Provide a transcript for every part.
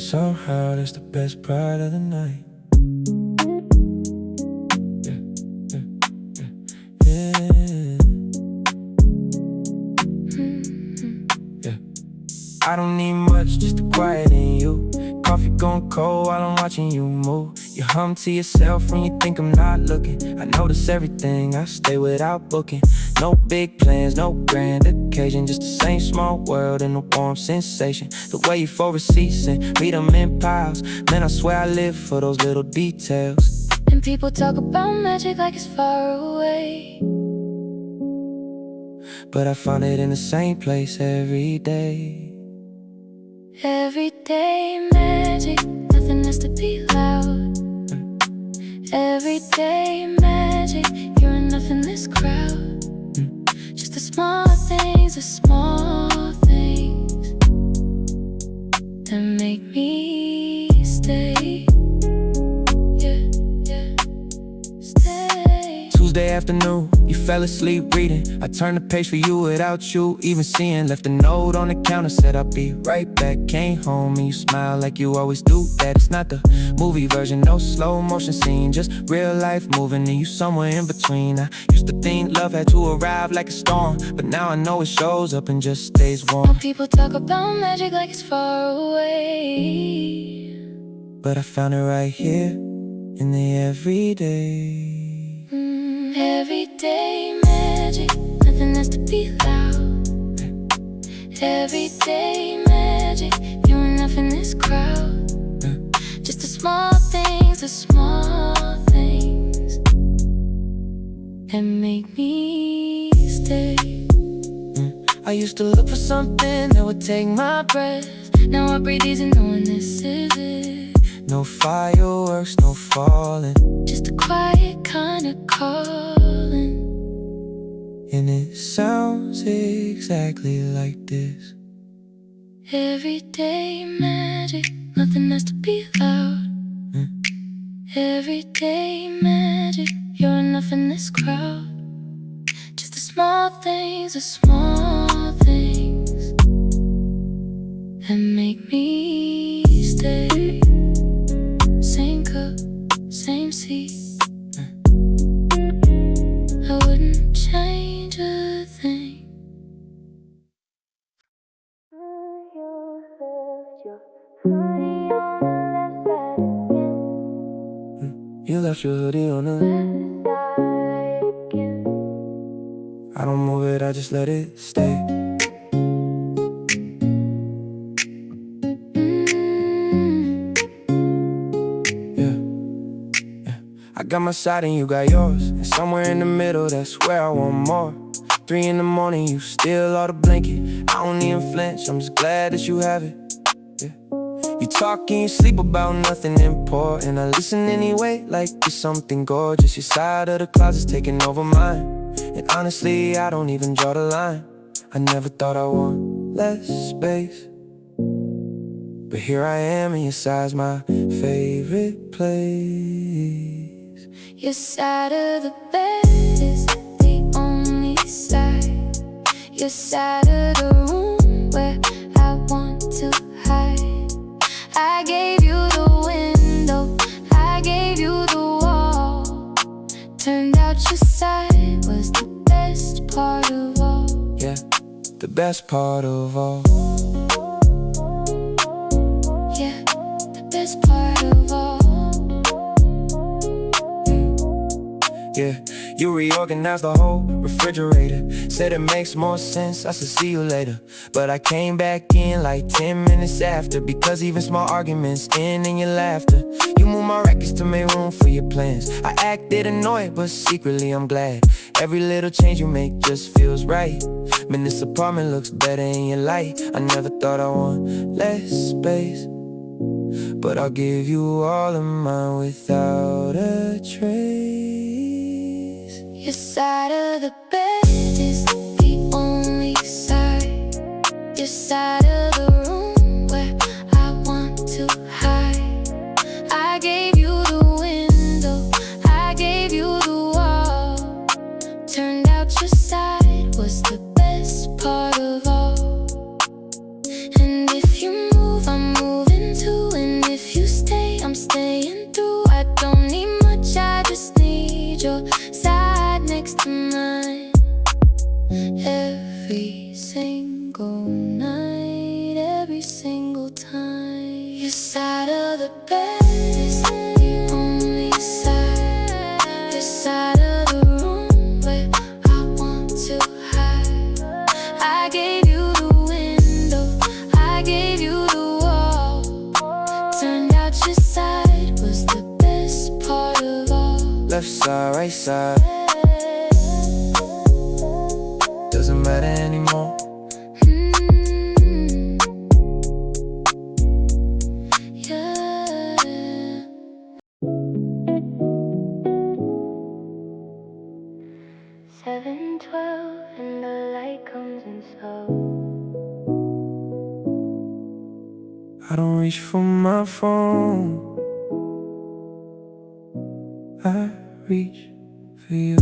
somehow that's the best part of the night. I don't need much, just the quiet in you. Coffee going cold while I'm watching you move. You hum to yourself when you think I'm not looking. I notice everything, I stay without booking. No big plans, no grand occasion, just the same small world and a warm sensation. The way you fold receipts and read them in piles. Man, I swear I live for those little details. And people talk about magic like it's far away, but I find it in the same place every day. Everyday magic, nothing has to be loud. Everyday magic, you're enough in this crowd. Just the small things that make me stay. Yeah, stay. Tuesday afternoon, you fell asleep reading. I turned the page for you without you even seeing. Left a note on the counter, said I'll be right back. Came home and you smile like you always do. That it's not the movie version, no slow motion scene, just real life moving and you somewhere in between. I used to think love had to arrive like a storm, but now I know it shows up and just stays warm. People talk about magic like it's far away, but I found it right here in the everyday. Everyday magic, nothing has to be loud. Everyday magic, you're enough in this crowd. Just the small things that make me stay. I used to look for something that would take my breath. Now I breathe easy knowing this is it. No fireworks, no falling, just a quiet kind of calling. And it sounds exactly like this. Everyday magic, nothing has to be loud. Everyday magic, you're enough in this crowd. Just the small things that make me stay. Same cup, same seat, I wouldn't change a thing. You left your hoodie on the I don't move it, I just let it stay. I got my side and you got yours, and somewhere in the middle, that's where I want more. 3 in the morning, you steal all the blanket. I don't even flinch, I'm just glad that you have it. You talk in your sleep about nothing important. I listen anyway, like it's something gorgeous. Your side of the closet's taking over mine, and honestly, I don't even draw the line. I never thought I want less space, but here I am, and your side's my favorite place. Your side of the bed is the only side. Your side of the room where I want to hide. I gave you the window, I gave you the wall. Turned out your side was the best part of all. Yeah, the best part of all. Yeah, the best part of all. Yeah, you reorganized the whole refrigerator. Said it makes more sense, I should see you later. But I came back in like 10 minutes after, because even small arguments end in your laughter. You moved my records to make room for your plans. I acted annoyed, but secretly I'm glad. Every little change you make just feels right. Man, this apartment looks better in your light. I never thought I want less space, but I'll give you all of mine without a trace. Your side of the bed is the only side. Your side of the room where I want to hide. I gave you the window, I gave you the wall. Turned out your side was the best part of all. And if you move, I'm moving too. next to mine. Every single night, every single time. Your side of the bed is the only side. Your side of the room where I want to hide. I gave you the window, I gave you the wall. Turned out your side was the best part of all. Left side, right side, doesn't matter anymore. Yeah. 7:12 and the light comes in slow. I don't reach for my phone, I reach for you.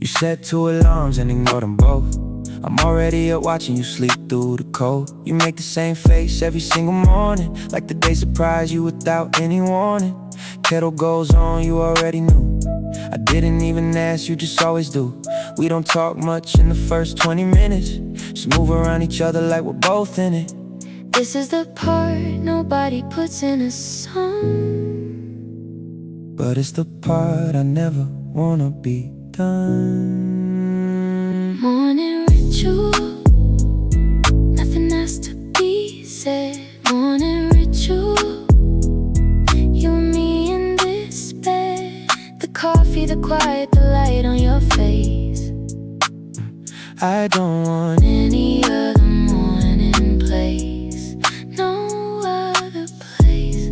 You set 2 alarms and ignore them both. I'm already up watching you sleep through the cold. You make the same face every single morning, like the day surprised you without any warning. Kettle goes on, you already knew. I didn't even ask, you just always do. We don't talk much in the first 20 minutes, just move around each other like we're both in it. This is the part nobody puts in a song, but it's the part I never wanna be done. Morning ritual, nothing has to be said. Morning ritual, you and me in this bed. The coffee, the quiet, the light on your face. I don't want any other morning place, no other place.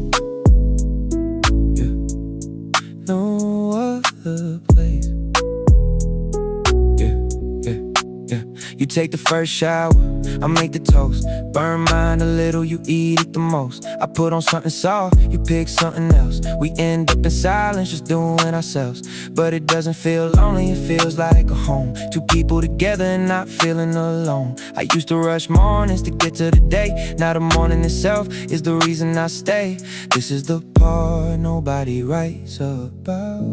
Yeah, no other place. You take the first shower, I make the toast. Burn mine a little, you eat it the most. I put on something soft, you pick something else. We end up in silence, just doing ourselves. But it doesn't feel lonely, it feels like a home. 2 people together and not feeling alone. I used to rush mornings to get to the day. Now the morning itself is the reason I stay. This is the part nobody writes about,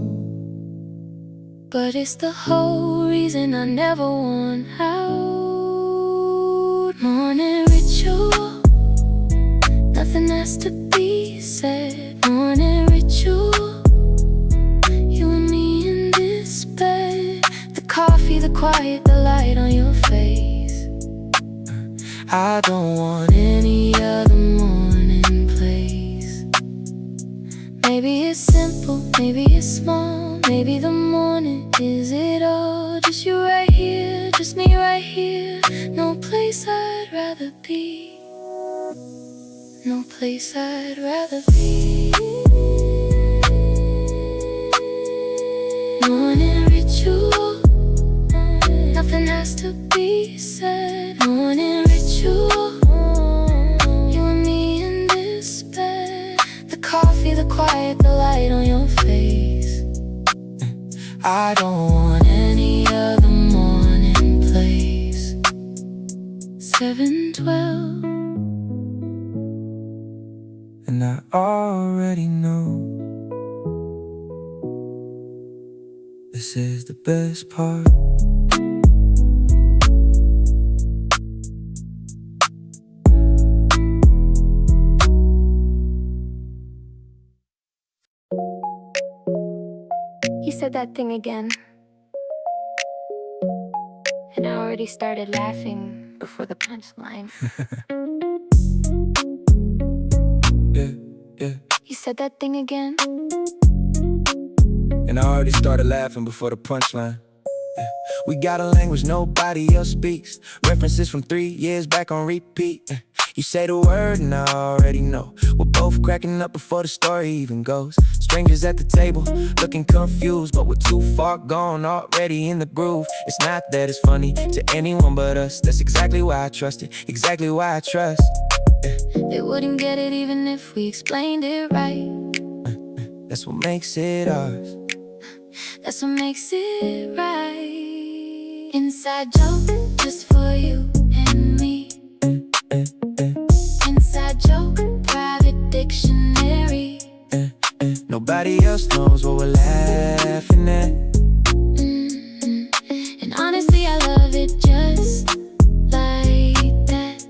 but it's the whole reason I never want out. Morning ritual, nothing has to be said. Morning ritual, you and me in this bed. The coffee, the quiet, the light on your face. I don't want any other morning place. Maybe it's simple, maybe it's small. Maybe the morning is it all. Just you right here, just me right here. No place I'd rather be, no place I'd rather be. Morning ritual, nothing has to be said. Morning ritual, you and me in this bed. The coffee, the quiet, the light on your face. I don't want any other morning place. 7:12, and I already know this is the best part. he said that thing again, and I already started laughing before the punchline. Yeah. He said that thing again, and I already started laughing before the punchline. Yeah. We got a language nobody else speaks. References from 3 years back on repeat. Yeah. You say the word and I already know. We're both cracking up before the story even goes. Strangers at the table, looking confused, but we're too far gone, already in the groove. It's not that it's funny to anyone but us. That's exactly why I trust it, exactly why I trust. Yeah. they wouldn't get it even if we explained it right. That's what makes it ours. That's what makes it right. Inside joke, just for you and me. else knows what we're laughing at. And honestly, I love it just like that.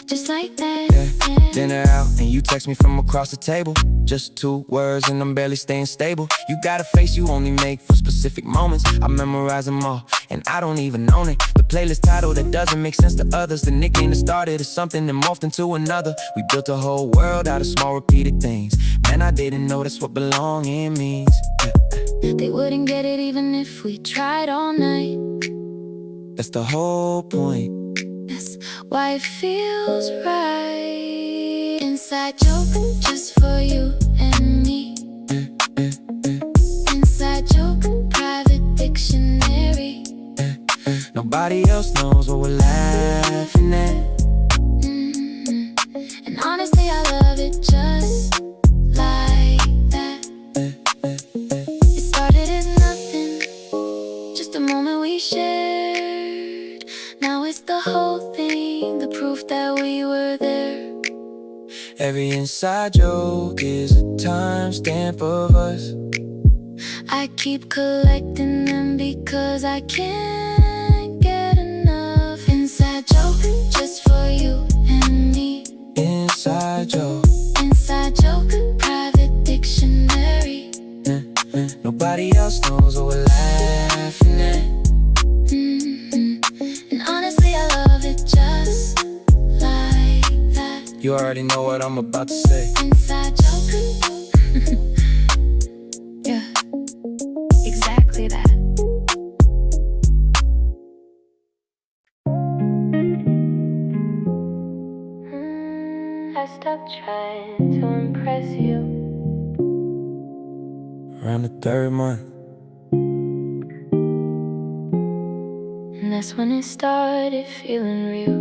Just like that. Yeah. Dinner out and you text me from across the table. Just 2 words and I'm barely staying stable. You got a face you only make for specific moments. I memorize them all and I don't even own it. The playlist title that doesn't make sense to others. The nickname that started as something that morphed into another. We built a whole world out of small repeated things. Man, I didn't know that's what belonging means. They wouldn't get it even if we tried all night. That's the whole point. That's why it feels right. Inside joke just for you and me. Inside joke, private dictionary. Nobody else knows what we're laughing at. And honestly, I love it just like that. It started as nothing, just a moment we shared. Now it's the whole thing, the proof that we were there. Every inside joke is a timestamp of us. I keep collecting them because I can't get enough. Inside joke just for you and me. Inside joke. Inside joke, private dictionary. Nobody else knows what we're laughing at. And honestly, I love it just like that. You already know what I'm about to say. Inside joke. Yeah, exactly that. I stopped trying to impress you. Around the 3rd month. And that's when it started feeling real.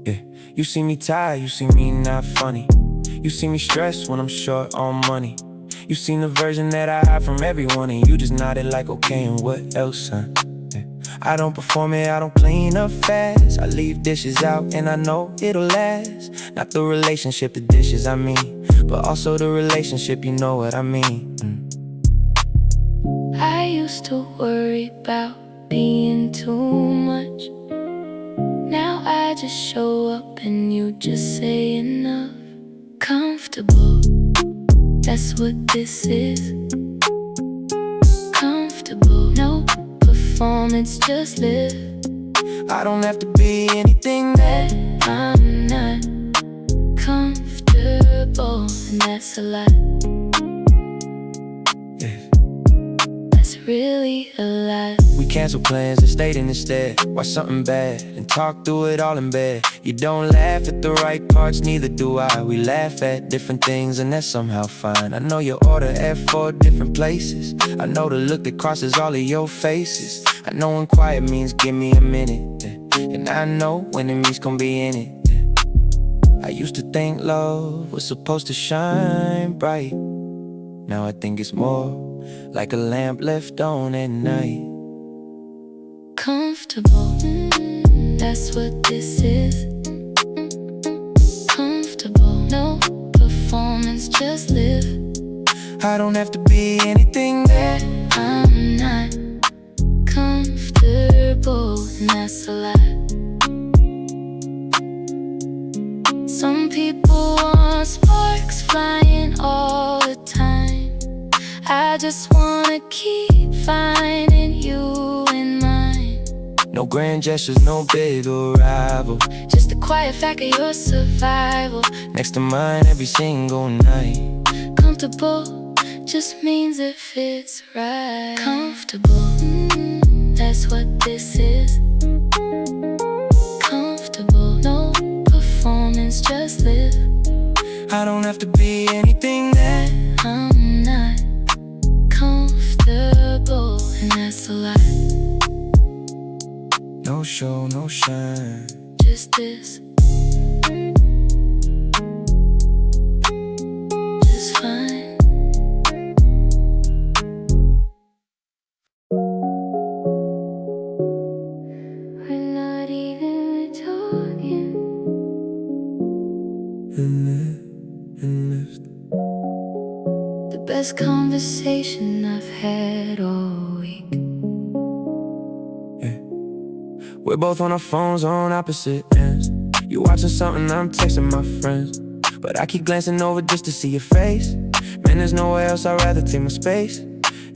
Yeah. You see me tired, you see me not funny. You see me stressed when I'm short on money. You seen the version that I hide from everyone, and you just nodded like okay, and what else, son? I don't perform it, I don't clean up fast. I leave dishes out and I know it'll last. Not the relationship, the dishes I mean, but also the relationship, you know what I mean. I used to worry about being too much. Now I just show up and you just say enough. Comfortable, that's what this is. Comfortable, no performance, just live. I don't have to be anything that I'm not comfortable, and that's a lot. That's really a lot. we cancel plans and stayed in instead. Watch something bad and talk through it all in bed. You don't laugh at the right parts, neither do I. We laugh at different things and that's somehow fine. I know you order at 4 different places. I know the look that crosses all of your faces. I know when quiet means give me a minute, and I know when the meat's gonna be in it. I used to think love was supposed to shine bright. Now I think it's more like a lamp left on at night. Comfortable, that's what this is. Comfortable, no performance, just live. I don't have to be anything that I'm not comfortable, and that's a lot. Some people want sparks flying all the time. I just wanna keep finding you in mine. no grand gestures, no big arrival. Just the quiet fact of your survival. Next to mine every single night. Comfortable just means it fits right. Comfortable, that's what this is. Comfortable, no performance, just live. I don't have to be anything that I'm not comfortable, and that's a lot. no show, no shine. Just this, just fine. We're not even talking. In this best conversation I've had all week. Yeah. We're both on our phones on opposite ends. You watching something, I'm texting my friends, but I keep glancing over just to see your face. Man, there's nowhere else I'd rather take my space.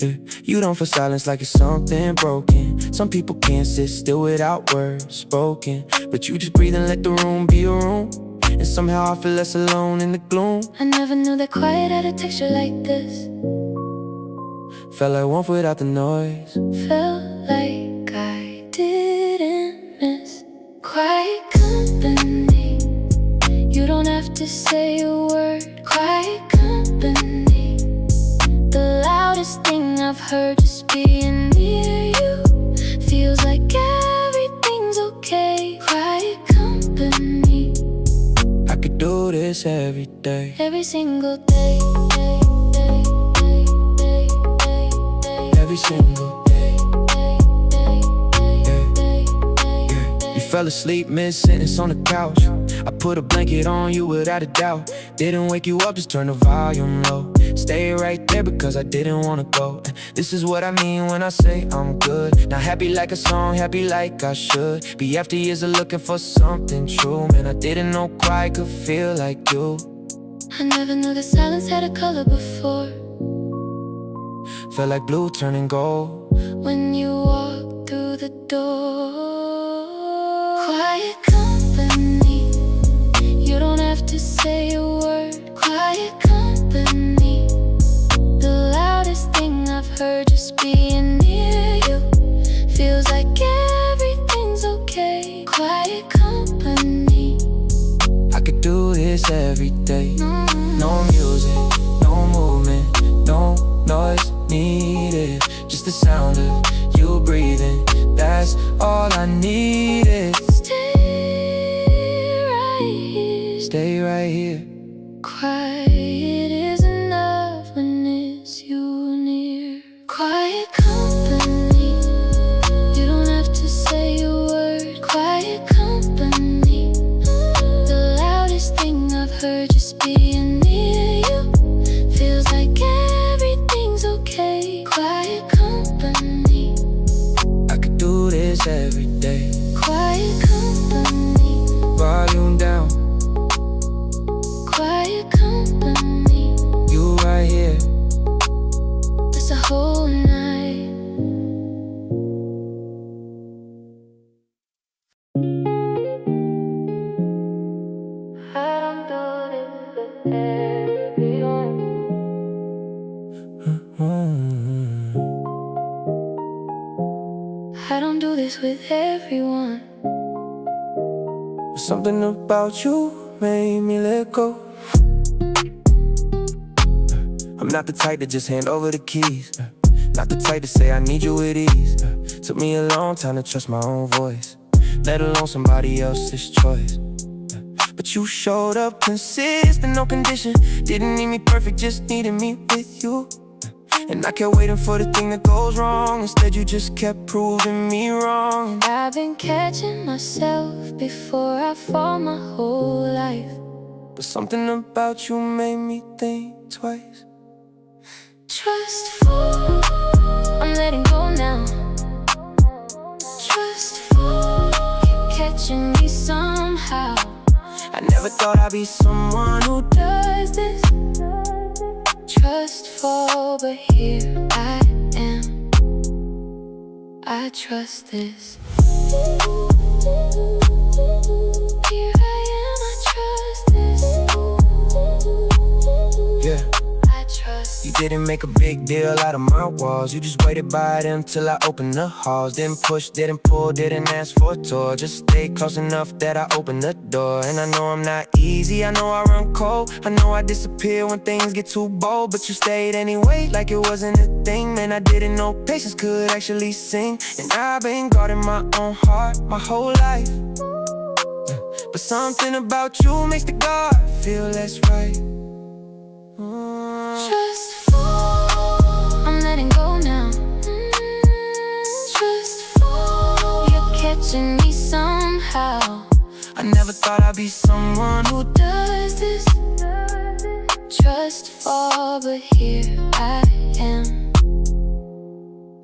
Yeah. You don't feel silence like it's something broken. Some people can't sit still without words spoken, but you just breathe and let the room be a room. And somehow I feel less alone in the gloom. I never knew that quiet had a texture like this. Felt like warmth without the noise. Felt like I didn't miss quiet company. You don't have to say a word. Quiet company. The loudest thing I've heard just being near you. Feels like everything's okay. Quiet company. I could do this every day. Every single day. Every single day. Yeah. You fell asleep mid-sentence on the couch. I put a blanket on you without a doubt. Didn't wake you up, just turn the volume low. Stay right there because I didn't wanna go. This is what I mean when I say I'm good. Not happy like a song, happy like I should be. After years of looking for something true, man, I didn't know quiet could feel like you. I never knew the silence had a color before. Felt like blue turning gold when you walk through the door. Quiet company. You don't have to say a word. Quiet company. The loudest thing I've heard just being near you. Feels like everything's okay. Quiet company. I could do this every day. No music, no movement, no noise needed. Just the sound of you breathing. That's all I needed. Stay right here. Stay right here. Quiet is enough when it's you near. Quiet company. You don't have to say a word. Quiet company. The loudest thing I've heard just being near you. Feels like everything's okay. Quiet company. I could do this every day. Quiet company. Volume down. Quiet company. You right here. It's a whole night. I don't do this with everyone. I don't do this with everyone. Something about you made me let go. I'm not the type to just hand over the keys. Not the type to say I need you with ease. Took me a long time to trust my own voice, let alone somebody else's choice. But you showed up consistent, no condition. Didn't need me perfect, just needed me with you. And I kept waiting for the thing that goes wrong. Instead you just kept proving me wrong. I've been catching myself before I fall my whole life. But something about you made me think twice. Trustful, I'm letting go now. Trustful, you're catching me somehow. I never thought I'd be someone who Does this? Trustful, but here I am. I trust this. Here I am, I trust this. yeah. I trust. You didn't make a big deal out of my walls. You just waited by them till I opened the halls. Didn't push, didn't pull, didn't ask for a tour. Just stayed close enough that I opened the door. And I know I'm not easy, I know I run cold. I know I disappear when things get too bold. But you stayed anyway, like it wasn't a thing. Man, I didn't know patience could actually sing. And I've been guarding my own heart my whole life. But something about you makes the guard feel less right. Trustful, I'm letting go now. Trustful, you're catching me somehow. I never thought I'd be someone who Does this? trust fall, but here I am.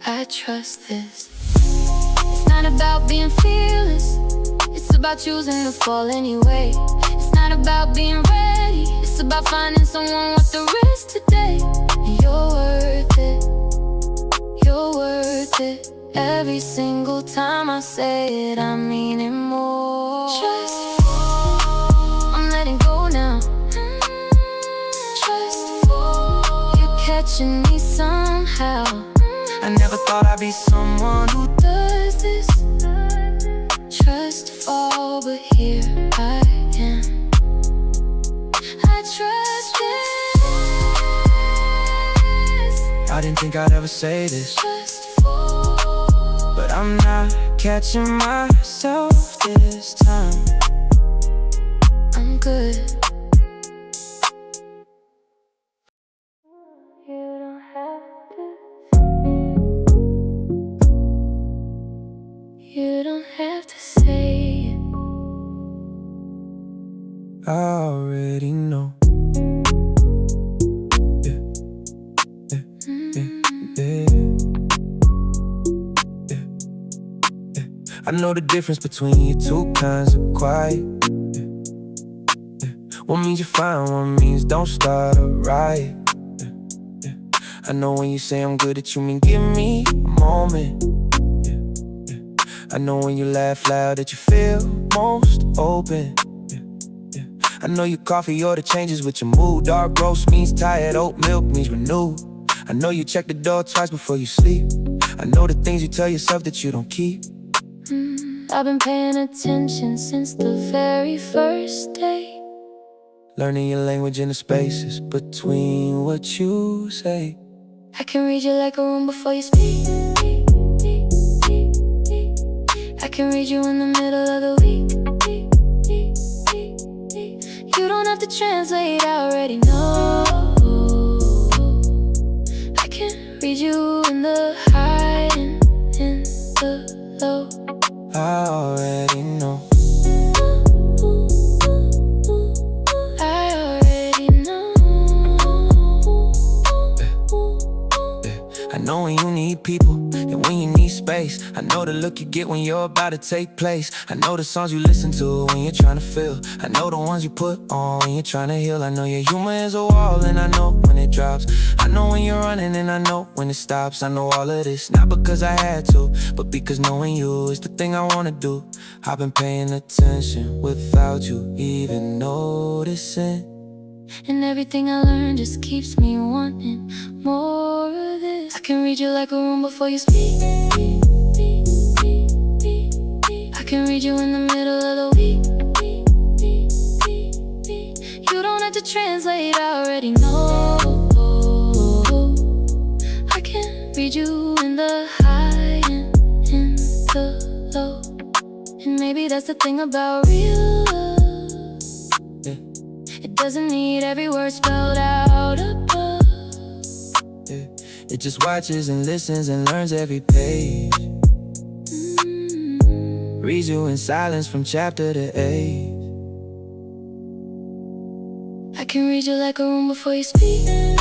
I trust this. It's not about being fearless, it's about choosing to fall anyway. It's not about being ready, it's about finding someone worth the risk today. And you're worth it, you're worth it. Every single time I say it, I mean it more. Trust fall, I'm letting go now. Trust fall, you're catching me somehow. I never thought I'd be someone who Does this trust fall, but here I am. I trust this. I didn't think I'd ever say this, Trust fall, but I'm not catching myself this time. I'm good. You don't have to. You don't have to say it. I already know. Yeah, yeah, yeah, yeah, yeah. I know the difference between you two kinds of quiet. Yeah, yeah. One means you're fine, one means don't start a riot. Yeah, yeah. I know when you say I'm good that you mean give me a moment. Yeah, yeah. I know when you laugh loud that you feel most open. I know your coffee order changes with your mood. Dark roast means tired, oat milk means renewed. I know you check the door twice before you sleep. I know the things you tell yourself that you don't keep. I've been paying attention since the very first day. Learning your language in the spaces between what you say. I can read you like a room before you speak. I can read you in the middle of the week. You don't have to translate, I already know. I can read you in the high and in the low. I already know. I already know. I know when you need people and when you need space. I know the look you get when you're about to take place. I know the songs you listen to when you're trying to feel. I know the ones you put on when you're trying to heal. I know your humor is a wall and I know when it drops. I know when you're running and I know when it stops. I know all of this, not because I had to, but because knowing you is the thing I wanna do. I've been paying attention without you even noticing. And everything I learned just keeps me wanting more of this. I can read you like a room before you speak. I can read you in the middle of the week. You don't have to translate, I already know. I can read you in the high and in the low. And maybe that's the thing about real love. Yeah. It doesn't need every word spelled out above. Yeah. It just watches and listens and learns every page. Reads you in silence from chapter to age. I can read you like a room before you speak. I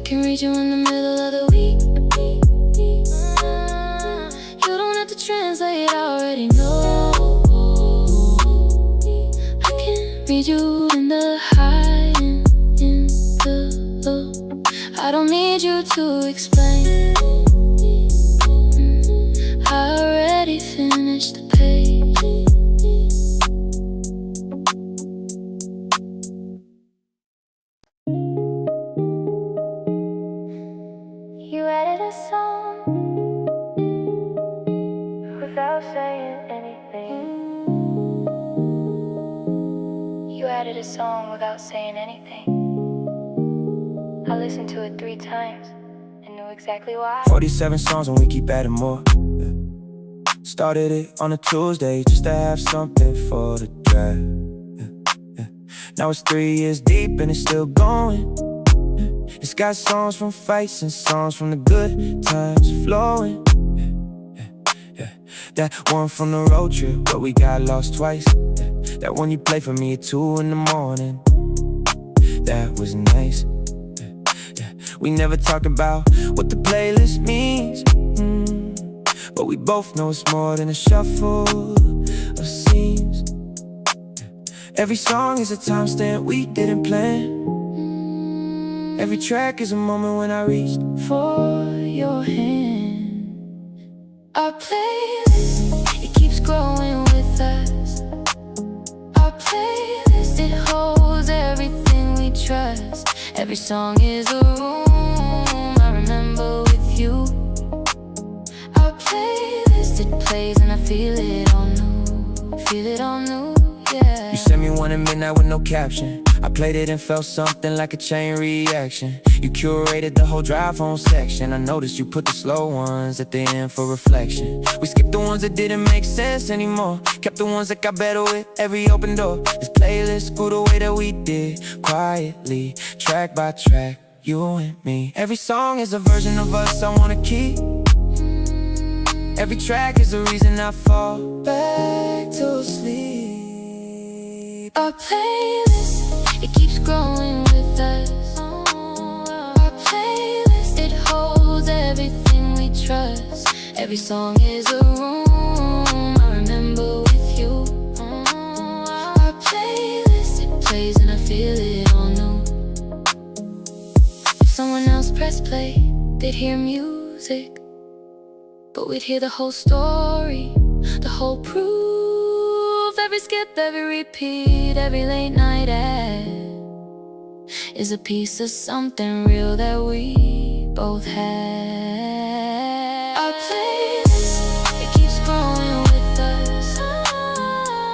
can read you in the middle of the week. You don't have to translate, I already know. I can read you in the high and in the low. I don't need you to explain. I already finished the page. You added a song without saying anything. You added a song without saying anything. I listened to it 3 times and knew exactly why. 47 songs and we keep adding more. Yeah. Started it on a Tuesday just to have something for the drive. Yeah. Yeah. Now it's 3 years deep and it's still going. Yeah. It's got songs from fights and songs from the good times flowing. Yeah. Yeah. Yeah. That one from the road trip, but we got lost twice. Yeah. That one you play for me at 2 in the morning. That was nice. We never talked about what the playlist means, but we both know it's more than a shuffle of scenes. Every song is a timestamp we didn't plan. Every track is a moment when I reached for your hand. Our playlist, it keeps growing with us. Our playlist, it holds everything we trust. Every song is a room I remember with you. Our playlist, it plays and I feel it all new. Feel it all new, yeah. You sent me one at midnight with no caption. I played it and felt something like a chain reaction. You curated the whole drive home section. I noticed you put the slow ones at the end for reflection. We skipped the ones that didn't make sense anymore. Kept the ones that got better with every open door. This playlist grew the way that we did, quietly, track by track, you and me. Every song is a version of us I wanna keep. Every track is a reason I fall back to sleep. Our playlist, it keeps growing with us. Our playlist, it holds everything we trust. Every song is a room I remember with you. Our playlist, it plays and I feel it all new. If someone else pressed play, they'd hear music, but we'd hear the whole story, the whole proof. Every skip, every repeat, every late night ad is a piece of something real that we both had. Our playlist, it keeps growing with us.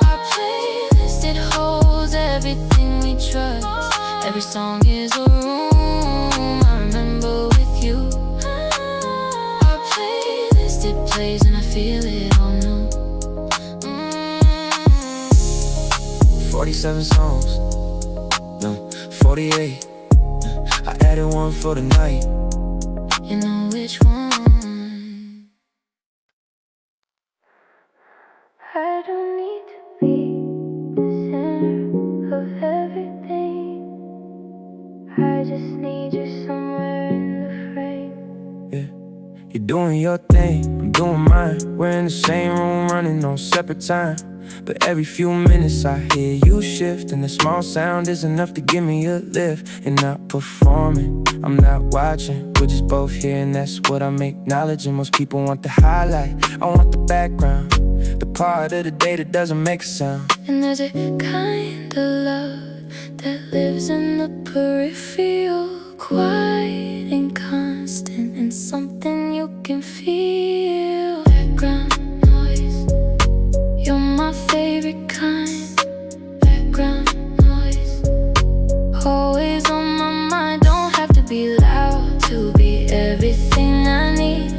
Our playlist, it holds everything we trust. Every song is a room I remember with you. Our playlist, it plays and I feel it all new. 47 songs, no, 48. I added one for the night. You know which one? I don't need to be the center of everything. I just need you somewhere in the frame. Yeah, you're doing your thing, I'm doing mine. We're in the same room running on separate time, but every few minutes I hear you shift, and the small sound is enough to give me a lift. You're not performing, I'm not watching, we're just both here, and that's what I'm acknowledging. Most people want the highlight, I want the background, the part of the day that doesn't make a sound. And there's a kind of love that lives in the peripheral, quiet and constant, and something you can feel. Background noise, you're my favorite kind. Background noise, always on my mind. Don't have to be loud to be everything I need.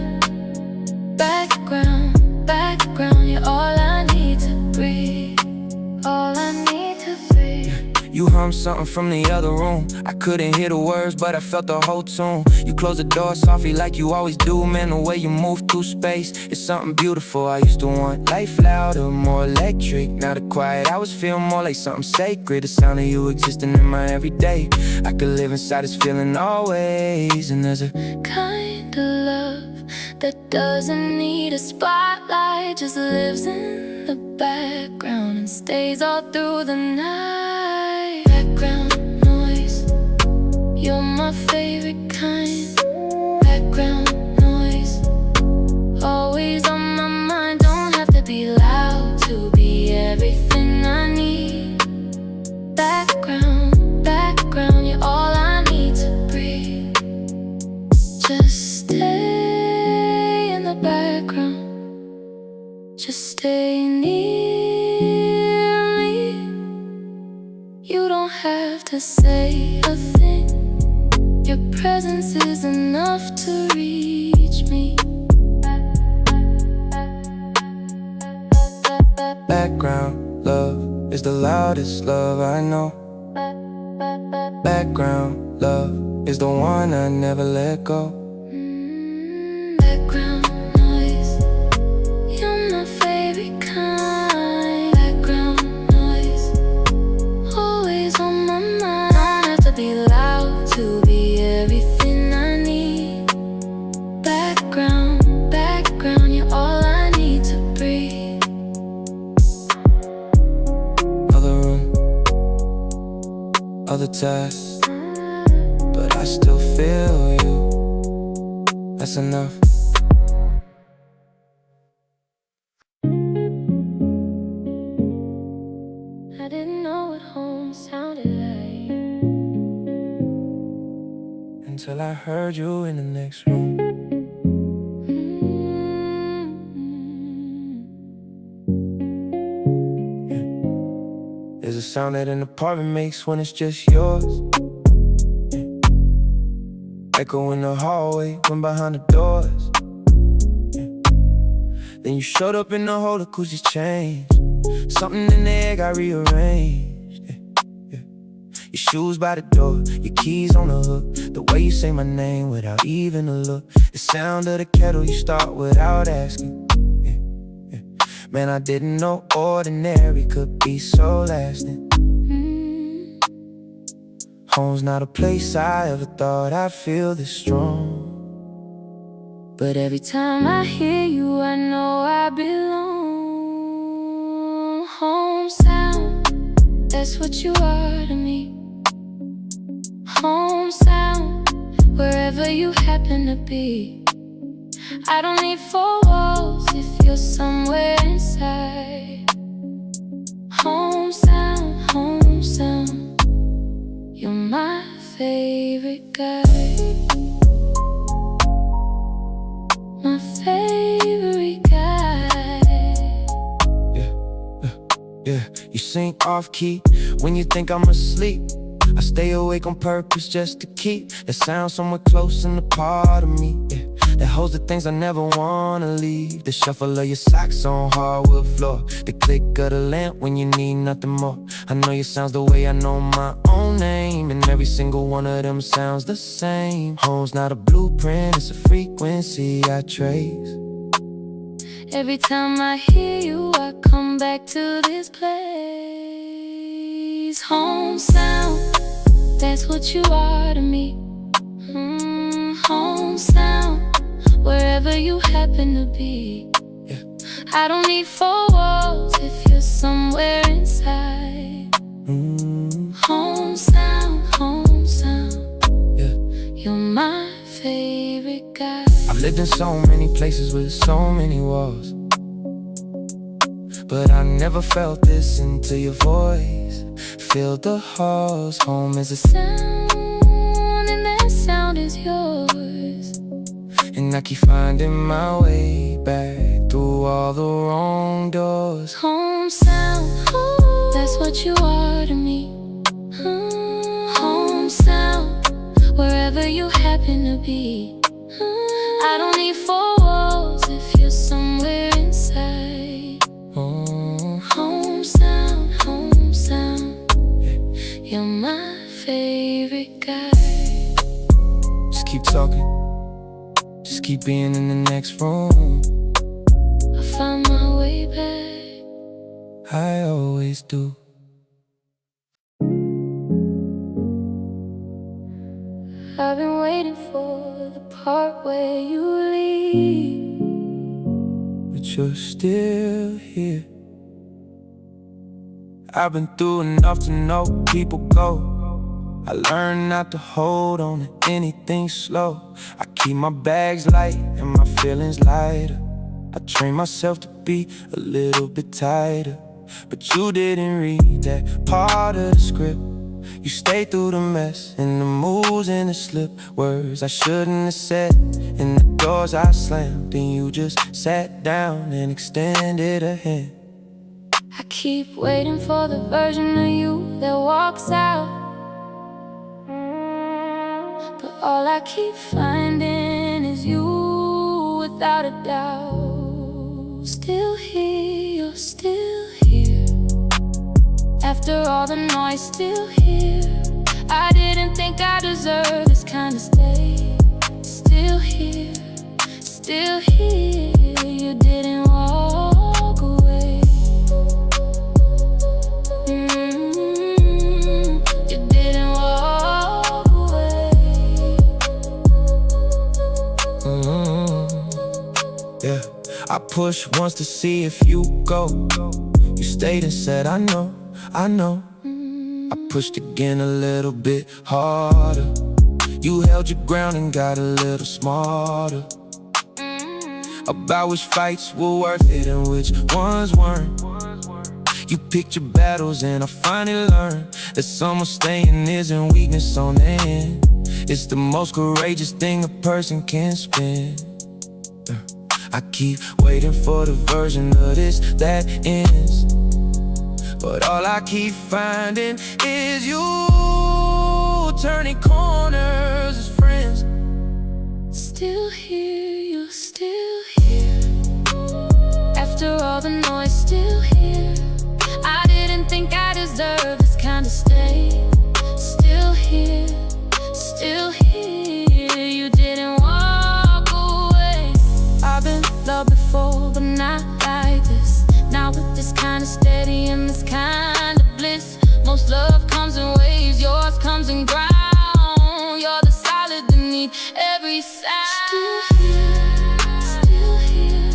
Background, background, you're all I need to breathe. All I need to breathe. You hummed something from the other room. I couldn't hear the words, but I felt the whole tune. You closed the door softly like you always do. Man, the way you move through space, it's something beautiful. I used to want life louder, more electric. Now the quiet hours feel more like something sacred. The sound of you existing in my everyday. I could live inside this feeling always. And there's a kind of love that doesn't need a spotlight, just lives in the background and stays all through the night. Background noise, you're my favorite kind. Background noise, always on my mind. Don't have to be loud to be everything I need. Background, background, you're all I need to breathe. Just stay in the background, just stay near me. You don't have to say a thing, your presence is enough to reach me. background love is the loudest love I know. Background love is the one I never let go. Background noise, you're my favorite kind. Background noise, other tests, but I still feel you. That's enough. I didn't know what home sounded like Until I heard you in the next room. There's a sound that an apartment makes when it's just yours. Echo in the hallway, when behind the doors. Then you showed up in the whole acoustic changed. Something in the air got rearranged. Your shoes by the door, your keys on the hook. The way you say my name without even a look. The sound of the kettle you start without asking. Man, I didn't know ordinary could be so lasting. Home's not a place I ever thought I'd feel this strong. But every time I hear you, I know I belong. Home sound, that's what you are to me. Home sound, wherever you happen to be. I don't need four walls if you're somewhere inside. Home sound, you're my favorite guy. My favorite guy. Yeah, you sing off key when you think I'm asleep. I stay awake on purpose just to keep that sound somewhere close in the part of me. That holds the things I never wanna leave. The shuffle of your socks on hardwood floor. The click of the lamp when you need nothing more. I know your sounds the way I know my own name, and every single one of them sounds the same. Home's not a blueprint, it's a frequency I trace. Every time I hear you, I come back to this place. Home sound, that's what you are to me. Home sound, wherever you happen to be. I don't need four walls if you're somewhere inside. Home sound, you're my favorite guy. I've lived in so many places with so many walls, but I never felt this until your voice filled the halls. Home is a sound, and that sound is yours. And I keep finding my way back through all the wrong doors. Home sound, that's what you are to me. Home sound, wherever you happen to be. I don't need four walls if you're somewhere inside. Home sound, you're my favorite guy. Just keep talking, just keep being in the next room. I find my way back. I always do. I've been waiting for the part where you leave, But you're still here. I've been through enough to know people go. I learned not to hold on to anything slow. I keep my bags light and my feelings lighter. I train myself to be a little bit tighter. But you didn't read that part of the script. You stayed through the mess and the moves and the slip words I shouldn't have said, and the doors I slammed. And you just sat down and extended a hand. I keep waiting for the version of you that walks out, but all I keep finding is you without a doubt. Still here, you're still here. After all the noise, still here. I didn't think I deserved this kind of stay. Still here, still here. You didn't walk away. You didn't walk away. Yeah, I pushed once to see if you go. You stayed and said, I know, I know. I pushed again a little bit harder. You held your ground and got a little smarter about which fights were worth it and which ones weren't. You picked your battles and I finally learned that someone staying isn't weakness on the end. It's the most courageous thing a person can spend. I keep waiting for the version of this that ends, but all I keep finding is you turning corners as friends. Still here, you're still here. After all the noise, still here. I didn't think I deserved this kind of stay. Still here, still here. You didn't walk away. I've been loved before, but not like this. Now with this kind of steady and this kind of bliss. Most love comes in waves, yours comes in ground. You're the solid beneath every sound. Still here, still here,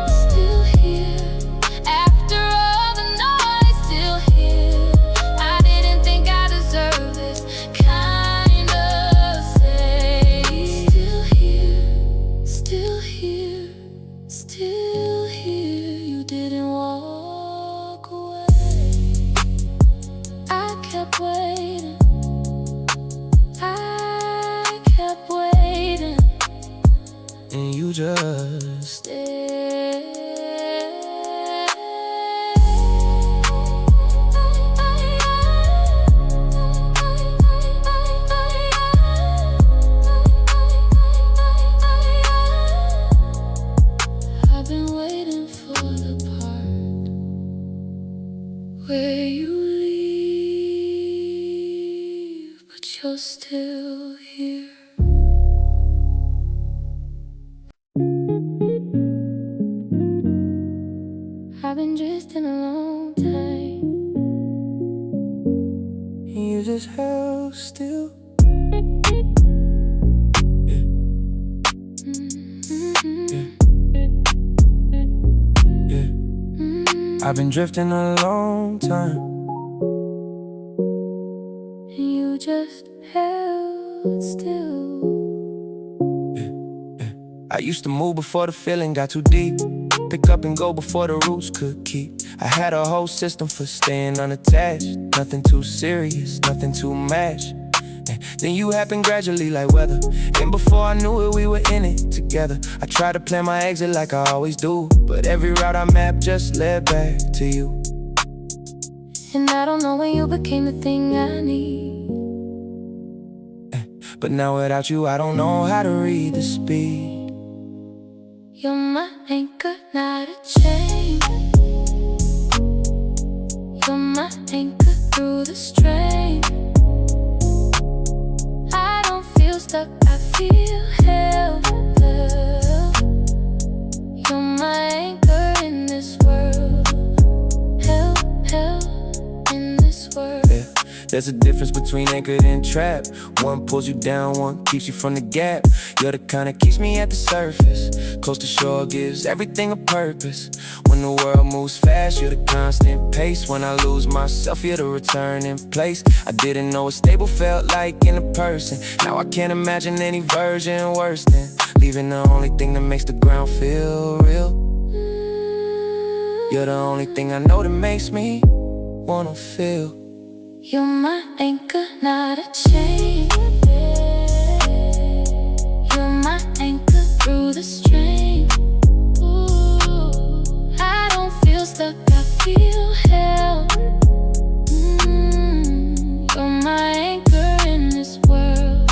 still here. After all the noise, still here. I didn't think I deserved this kind of say. Still here, still here, still here. You didn't walk away. I kept waiting. I kept waiting. And you just Stay. I've been waiting for the part where you leave, but you're still here. I've been drifting a long time. you just held still. I've been drifting a long time. You just held still. I used to move before the feeling got too deep. Pick up and go before the roots could keep. I had a whole system for staying unattached. Nothing too serious, nothing to match. Then you happened gradually like weather. And before I knew it, we were in it together. I tried to plan my exit like I always do, but every route I mapped just led back to you. And I don't know when you became the thing I need. But now without you, I don't know how to read the speed. You're my anchor, not a chain. You're my anchor through the strain. I don't feel stuck, I feel held. You're my anchor in this world. Held in this world. Yeah. There's a difference between anchored and trapped. One pulls you down, one keeps you from the gap. You're the kind that keeps me at the surface. Close to shore gives everything a purpose. When the world moves fast, you're the constant pace. When I lose myself, you're the returning place. I didn't know what stable felt like in a person. Now I can't imagine any version worse than leaving the only thing that makes the ground feel real. You're the only thing I know that makes me wanna feel. You're my anchor, not a chain. You're my anchor through the strain. Ooh, I don't feel stuck, I feel held. You're my anchor in this world.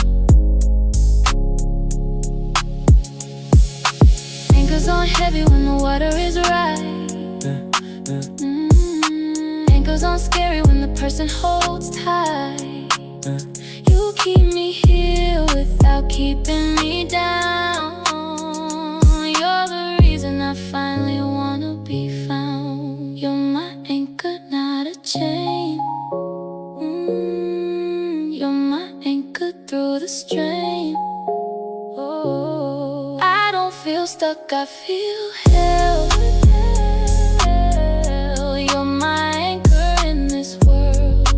Anchors on heavy when the water is right. Anchors on scary when the person holds tight. You keep me here without keeping me down. You're the reason I finally wanna be found. You're my anchor, not a chain. You're my anchor through the strain. Oh, I don't feel stuck, I feel held. You're my anchor in this world.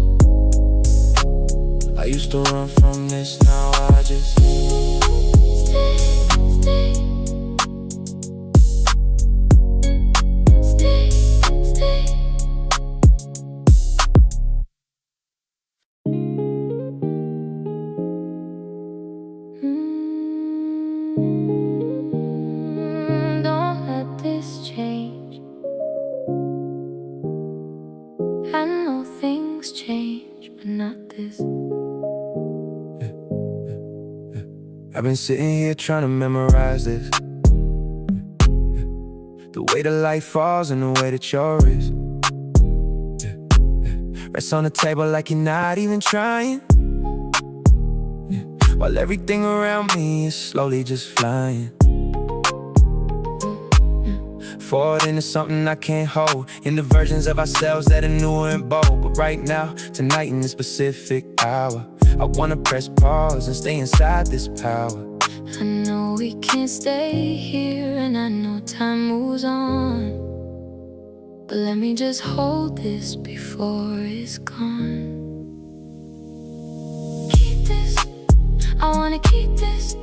I know things change, but not this. I've been sitting here trying to memorize this. The way the light falls and the way that yours is. Rests on the table like you're not even trying. While everything around me is slowly just flying forward into something I can't hold, into versions of ourselves that are newer and bold. But right now, tonight in this specific hour, I wanna press pause and stay inside this power. I know we can't stay here, and I know time moves on, but let me just hold this before it's gone. Keep this, I wanna keep this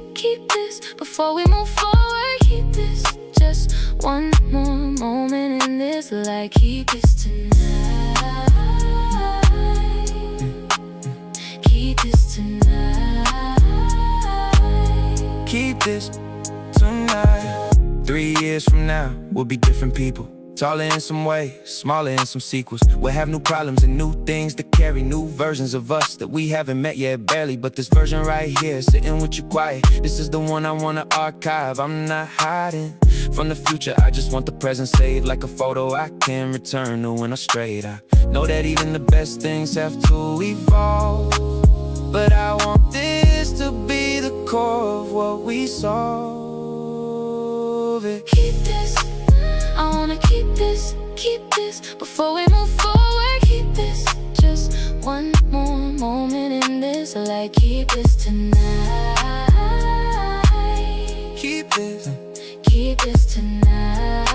before we move forward. Keep this, just one more moment in this life. Keep this tonight. Keep this tonight. Keep this tonight. 3 years from now, we'll be different people. Taller in some ways, smaller in some sequels. We'll have new problems and new things to carry, new versions of us that we haven't met yet, barely. But this version right here, sitting with you quiet, this is the one I wanna archive. I'm not hiding from the future, I just want the present saved like a photo I can return to when I'm straight. I know that even the best things have to evolve, but I want this to be the core of what we solve it. Keep this, I wanna keep this before we move forward. Keep this, just one more moment in this life. Keep this tonight. Keep this. Keep this tonight.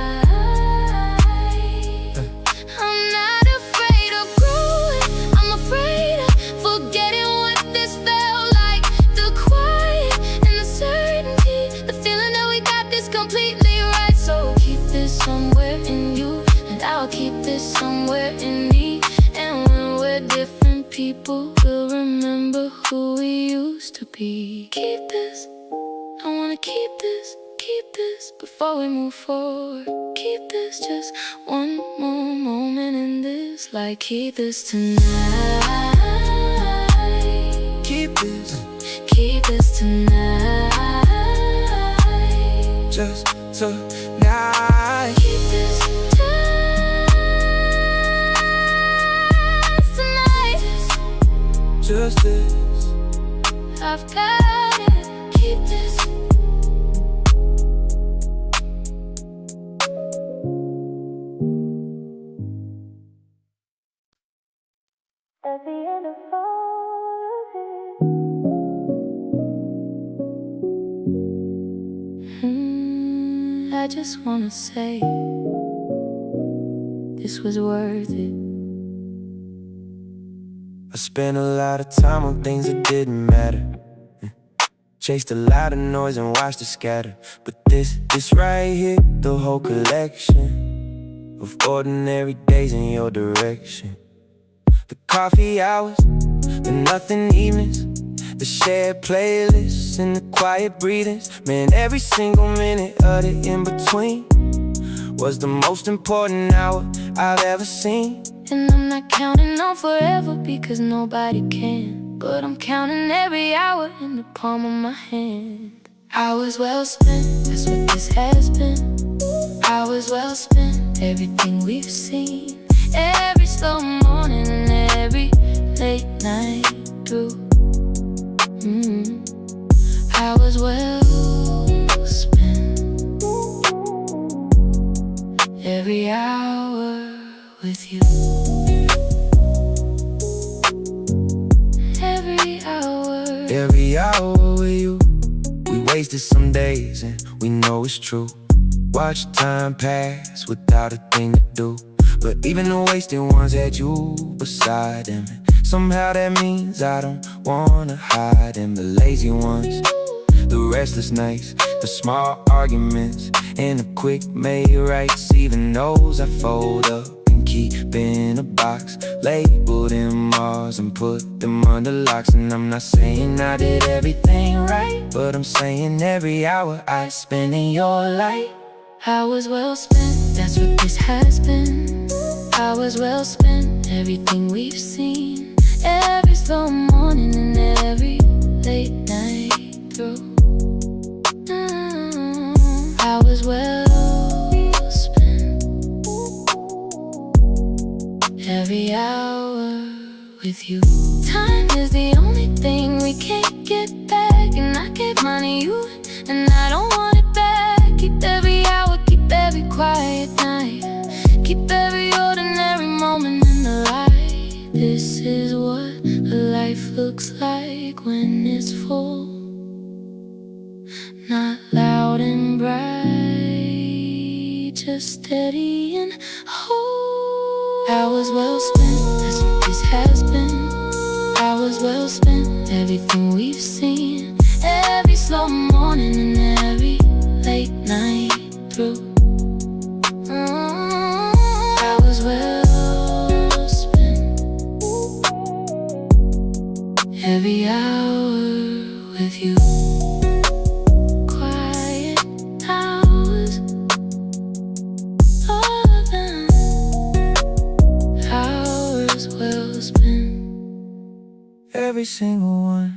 I'm not afraid of growing, I'm afraid of forgetting what this felt like. The quiet and the certainty, the feeling that we got this completely right. So keep this somewhere in you, and I'll keep this somewhere in me. And when we're different people, we'll remember who we used to be. Keep this, I wanna keep this before we move forward. Keep this, just one more moment in this life. Keep this tonight. Keep this. Keep this tonight. Just tonight. Keep this tonight. Just this. I've got it. Keep this. At the end of all of it, I just wanna say this was worth it. I spent a lot of time on things that didn't matter. Chased a lot of noise and watched it scatter. But this right here, the whole collection of ordinary days in your direction. The coffee hours, the nothing evenings, the shared playlists and the quiet breathings. Man, every single minute of the in-between was the most important hour I've ever seen. And I'm not counting on forever because nobody can, but I'm counting every hour in the palm of my hand. Hours well spent, that's what this has been. Hours well spent, everything we've seen. Every slow morning and every late night through. Hours well spent, every hour with you. Every hour with you. We wasted some days and we know it's true. Watch time pass without a thing to do. But even the wasted ones had you beside them. Somehow that means I don't wanna hide them. The lazy ones, the restless nights, the small arguments, and the quick made rights. Even those I fold up and keep in a box, labeled in Mars and put them under locks. And I'm not saying I did everything right, but I'm saying every hour I spend in your light. Hours well spent, that's what this has been. Hours well spent, everything we've seen, every slow morning and every late night through. Hours well spent, every hour with you. Time is the only thing we can't get back, and I gave money you, and I don't want it back. Keep every hour, keep every quiet night, keep every ordinary moment in the light. This is what a life looks like when it's full, not loud and bright, just steady and whole. Hours well spent, that's what this has been. Hours well spent, everything we've seen, every slow morning and every late night through. Hours well spent, every hour with you. Quiet hours, all of them. Hours well spent, every single one.